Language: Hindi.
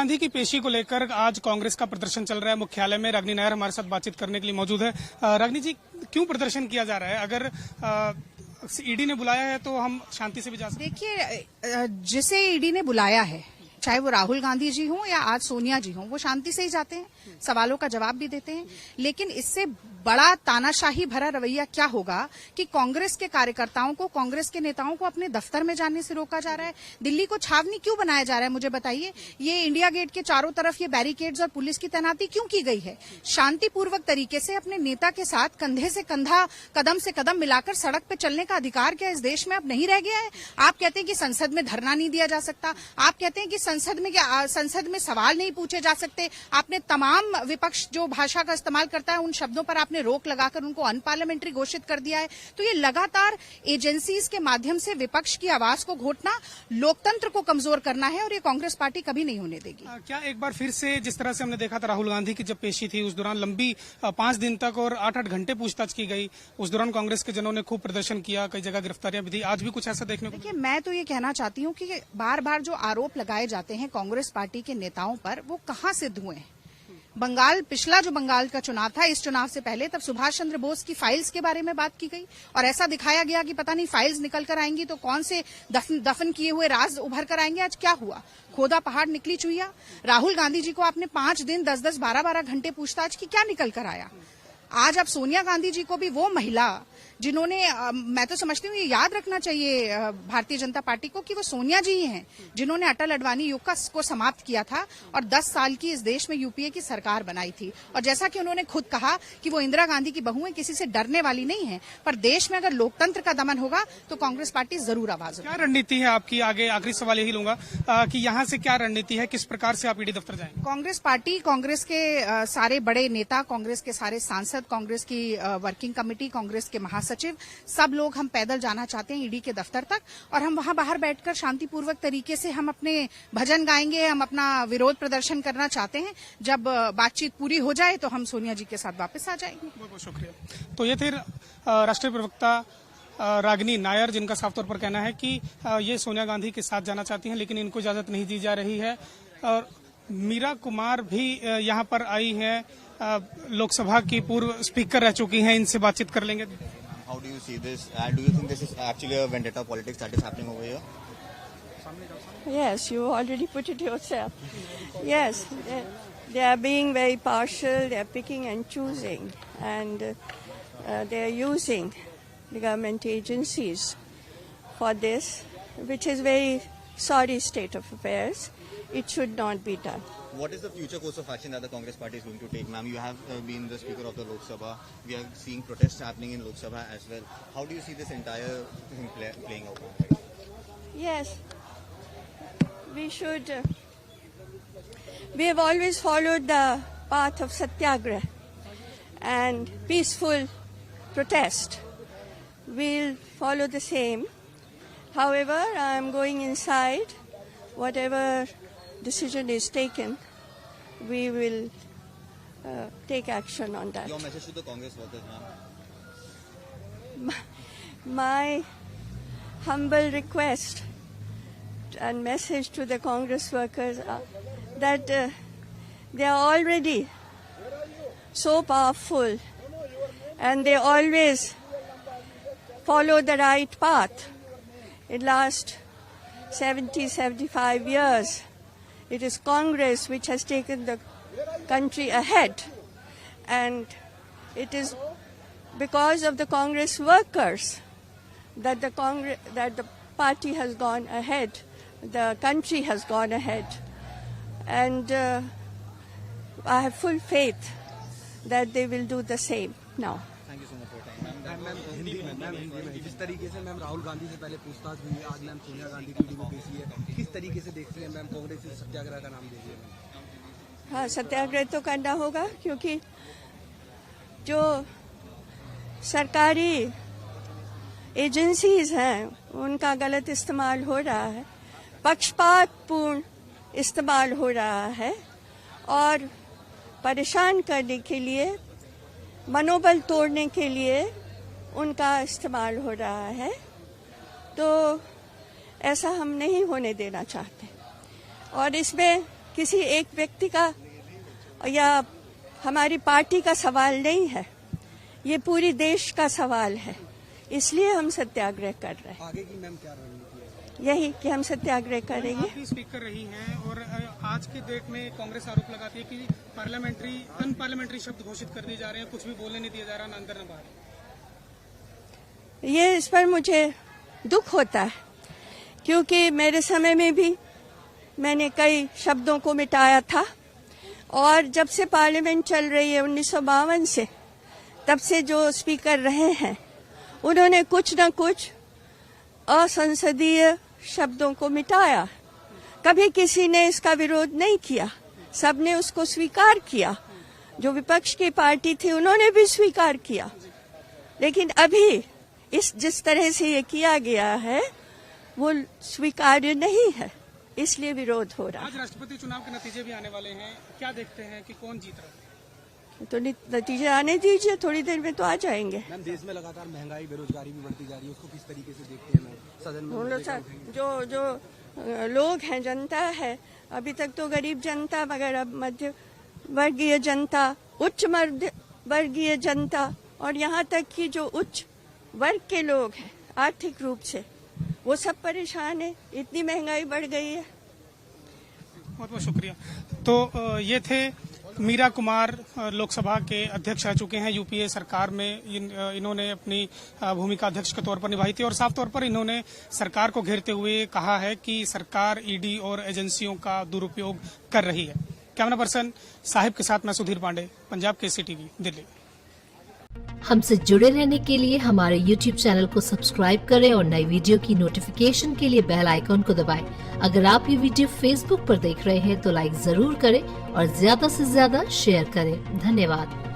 गांधी की पेशी को लेकर आज कांग्रेस का प्रदर्शन चल रहा है मुख्यालय में। रागिनी नायर हमारे साथ बातचीत करने के लिए मौजूद है। रागिनी जी, क्यों प्रदर्शन किया जा रहा है? अगर ईडी ने बुलाया है तो हम शांति से भी जा सकते हैं। देखिए, जिसे ईडी ने बुलाया है, चाहे वो राहुल गांधी जी हों या आज सोनिया जी हों, वो शांति से ही जाते हैं, सवालों का जवाब भी देते हैं। लेकिन इससे बड़ा तानाशाही भरा रवैया क्या होगा कि कांग्रेस के कार्यकर्ताओं को, कांग्रेस के नेताओं को अपने दफ्तर में जाने से रोका जा रहा है। दिल्ली को छावनी क्यों बनाया जा रहा है, मुझे बताइए। ये इंडिया गेट के चारों तरफ ये बैरिकेड्स और पुलिस की तैनाती क्यों की गई है? शांतिपूर्वक तरीके से अपने नेता के साथ कंधे से कंधा, कदम से कदम मिलाकर सड़क पे चलने का अधिकार क्या इस देश में अब नहीं रह गया है? आप कहते हैं कि संसद में धरना नहीं दिया जा सकता, आप कहते हैं कि संसद में सवाल नहीं पूछे जा सकते। आपने तमाम विपक्ष जो भाषा का इस्तेमाल करता है उन शब्दों पर आपने रोक लगाकर उनको अनपार्लियामेंट्री घोषित कर दिया है। तो ये लगातार एजेंसीज के माध्यम से विपक्ष की आवाज को घोटना, लोकतंत्र को कमजोर करना है और ये कांग्रेस पार्टी कभी नहीं होने देगी। क्या एक बार फिर से जिस तरह से हमने देखा था राहुल गांधी की जब पेशी थी, उस दौरान लंबी 5 दिन तक और 8-8 घंटे पूछताछ की गई, उस दौरान कांग्रेस के जनों ने खूब प्रदर्शन किया, कई जगह गिरफ्तारियां भी दी, आज भी कुछ ऐसा देखने को? देखिए, मैं तो ये कहना चाहती हूँ कि बार बार जो आरोप लगाए जाते हैं कांग्रेस पार्टी के नेताओं पर, वो कहाँ सिद्ध हुए हैं? पिछला जो बंगाल का चुनाव था, इस चुनाव से पहले, तब सुभाष चंद्र बोस की फाइल्स के बारे में बात की गई और ऐसा दिखाया गया कि पता नहीं फाइल्स निकल कर आएंगी तो कौन से दफन किए हुए राज उभर कर आएंगे। आज क्या हुआ? खोदा पहाड़ निकली चुईया। राहुल गांधी जी को आपने 5 दिन 10-10, 12-12 घंटे पूछताछ की, क्या निकल कर आया? आज अब सोनिया गांधी जी को भी, वो महिला जिन्होंने, मैं तो समझती हूँ ये याद रखना चाहिए भारतीय जनता पार्टी को कि वो सोनिया जी ही हैं जिन्होंने अटल अडवाणी युग को समाप्त किया था और 10 साल की इस देश में यूपीए की सरकार बनाई थी। और जैसा कि उन्होंने खुद कहा कि वो इंदिरा गांधी की बहू है, किसी से डरने वाली नहीं है। पर देश में अगर लोकतंत्र का दमन होगा तो कांग्रेस पार्टी जरूर आवाज उठाएगी। क्या रणनीति है आपकी? आगे आखिरी सवाल यही लूंगा कि यहाँ से क्या रणनीति है, किस प्रकार से आप ईडी दफ्तर जाएंगे? कांग्रेस पार्टी, कांग्रेस के सारे बड़े नेता, कांग्रेस के सारे सांसद, कांग्रेस की वर्किंग कमेटी, कांग्रेस के महासचिव, सब लोग हम पैदल जाना चाहते हैं ईडी के दफ्तर तक और हम वहां बाहर बैठकर शांतिपूर्वक तरीके से हम अपने भजन गाएंगे, हम अपना विरोध प्रदर्शन करना चाहते हैं। जब बातचीत पूरी हो जाए तो हम सोनिया जी के साथ वापस आ जाएंगे। बहुत बहुत शुक्रिया। तो ये थे राष्ट्रीय प्रवक्ता रागिनी नायर, जिनका साफ तौर पर कहना है कि ये सोनिया गांधी के साथ जाना चाहती हैं लेकिन इनको इजाजत नहीं दी जा रही है। और मीरा कुमार भी यहाँ पर आई हैं, लोकसभा की पूर्व स्पीकर रह चुकी हैं, इनसे बातचीत कर लेंगे। How do you see this? Do you think this is actually a vendetta politics that is happening over here? Yes, you already put it yourself. Yes, they are being very partial, they are picking and choosing, and they are using the government agencies for this, which is very sorry state of affairs. It should not be done. What is the future course of action that the Congress party is going to take, ma'am? You have been the Speaker of the Lok Sabha. We are seeing protests happening in Lok Sabha as well. How do you see this entire thing playing out? Yes, we should. We have always followed the path of satyagrah and peaceful protest. We'll follow the same. However, I am going inside. Whatever decision is taken, we will take action on that. Your message to the Congress workers, ma'am? My humble request and message to the Congress workers that they are already so powerful and they always follow the right path. In last 70-75 years, it is Congress which has taken the country ahead, and it is because of the Congress workers that the party has gone ahead, the country has gone ahead, and I have full faith that they will do the same now. Thank you so much for your time, ma'am. Ma'am Hindi में जिस तरीके से मैम राहुल गांधी से पहले पूछताछ हुई है, आज मैम सोनिया गांधी की ईडी में पेशी है, किस तरीके से देखते हैं मैम? कांग्रेस से सत्याग्रह का नाम दे दिया मैम। हाँ, सत्याग्रह तो करना होगा क्योंकि जो सरकारी एजेंसीज हैं उनका गलत इस्तेमाल हो रहा है, पक्षपातपूर्ण इस्तेमाल हो रहा है और परेशान करने के लिए, मनोबल तोड़ने के लिए उनका इस्तेमाल हो रहा है। तो ऐसा हम नहीं होने देना चाहते और इसमें किसी एक व्यक्ति का या हमारी पार्टी का सवाल नहीं है, ये पूरी देश का सवाल है। इसलिए हम सत्याग्रह कर रहे हैं। आगे की मैम क्या रणनीति है? यही कि हम सत्याग्रह करेंगे। आप भी स्पीकर रही हैं और आज के डेट में कांग्रेस आरोप लगाती है कि अनपार्लियामेंट्री शब्द घोषित कर दिए जा रहे हैं, कुछ भी बोलने नहीं दिया जा रहा, ना अंदर न बाहर। ये इस पर मुझे दुख होता है, क्योंकि मेरे समय में भी मैंने कई शब्दों को मिटाया था, और जब से पार्लियामेंट चल रही है 1952 से, तब से जो स्पीकर रहे हैं उन्होंने कुछ न कुछ असंसदीय शब्दों को मिटाया। कभी किसी ने इसका विरोध नहीं किया, सबने उसको स्वीकार किया। जो विपक्ष की पार्टी थी उन्होंने भी स्वीकार किया, लेकिन अभी जिस तरह से ये किया गया है वो स्वीकार्य नहीं है, इसलिए विरोध हो रहा है। आज राष्ट्रपति चुनाव के नतीजे भी आने वाले हैं, क्या देखते हैं कि कौन जीत रहा है? तो नतीजे आने दीजिए, थोड़ी देर में तो आ जाएंगे। मैम देश में लगातार महंगाई बेरोजगारी भी बढ़ती जा रही है, उसको किस तरीके से देखते हैं मैम? सदन में जो लोग हैं, जनता है, अभी तक तो गरीब जनता, मगर अब मध्य वर्गीय जनता, उच्च मध्य वर्गीय जनता, और यहाँ तक कि जो उच्च वर्ग के लोग हैं आर्थिक रूप से, वो सब परेशान है। इतनी महंगाई बढ़ गई है। बहुत बहुत शुक्रिया। तो ये थे मीरा कुमार, लोकसभा के अध्यक्ष रह चुके हैं यूपीए सरकार में। इन्होंने अपनी भूमिका अध्यक्ष के तौर पर निभाई थी और साफ तौर पर इन्होंने सरकार को घेरते हुए कहा है कि सरकार ईडी और एजेंसियों का दुरुपयोग कर रही है। कैमरा पर्सन साहिब के साथ मैं सुधीर पांडे, पंजाब केसरी टीवी, दिल्ली। हमसे जुड़े रहने के लिए हमारे YouTube चैनल को सब्सक्राइब करें और नई वीडियो की नोटिफिकेशन के लिए बेल आइकॉन को दबाएं। अगर आप ये वीडियो Facebook पर देख रहे हैं तो लाइक जरूर करें और ज्यादा से ज्यादा शेयर करें। धन्यवाद।